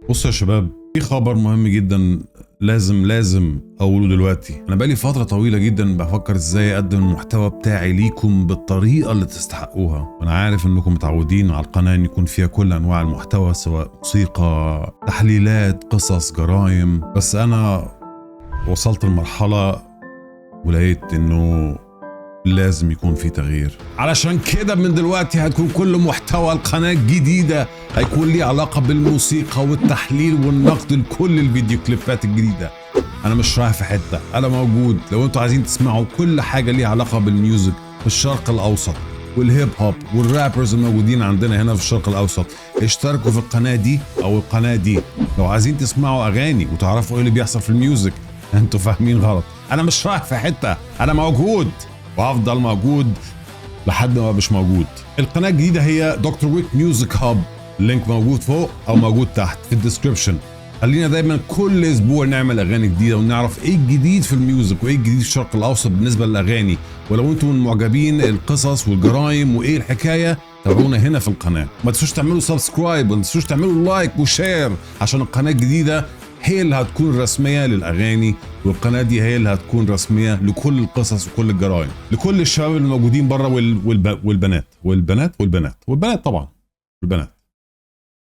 بصوا يا شباب، في خبر مهم جدا لازم اقوله دلوقتي. انا بقالي فتره طويله جدا بفكر ازاي اقدم المحتوى بتاعي ليكم بالطريقه اللي تستحقوها. وانا عارف انكم متعودين على القناه ان يكون فيها كل انواع المحتوى، سواء موسيقى، تحليلات، قصص، جرايم. بس انا وصلت لمرحله ولقيت انه لازم يكون في تغيير. علشان كده من دلوقتي هتكون كل محتوى القناة الجديدة هيكون ليه علاقة بالموسيقى والتحليل والنقد لكل الفيديو كليبات الجديدة. انا مش رايح في حتة، انا موجود. لو انتوا عايزين تسمعوا كل حاجة ليها علاقة بالميوزك في الشرق الاوسط والهيب هوب والرابرز الموجودين عندنا هنا في الشرق الاوسط، اشتركوا في القناة دي او القناة دي. لو عايزين تسمعوا اغاني وتعرفوا ايه اللي بيحصل في الميوزك، انتوا فاهمين غلط. انا مش رايح في حتة، انا موجود وافضل موجود لحد ما مش موجود. القناه الجديده هي دكتور ويك ميوزك هاب، اللينك موجود فوق او موجود تحت في الديسكربشن. خلينا دايما كل اسبوع نعمل اغاني جديده ونعرف ايه الجديد في الميوزك وايه الجديد في الشرق الاوسط بالنسبه للاغاني. ولو انتم من معجبين القصص والجرايم وايه الحكايه، تابعونا هنا في القناه. ما تنسوش تعملوا سبسكرايب، ما تنسوش تعملوا لايك وشير، عشان القناه الجديده هي اللي هتكون رسمية للأغاني، والقناة دي هي اللي هتكون رسمية لكل القصص وكل الجرائم، لكل الشباب الموجودين بره والبنات طبعا، والبنات.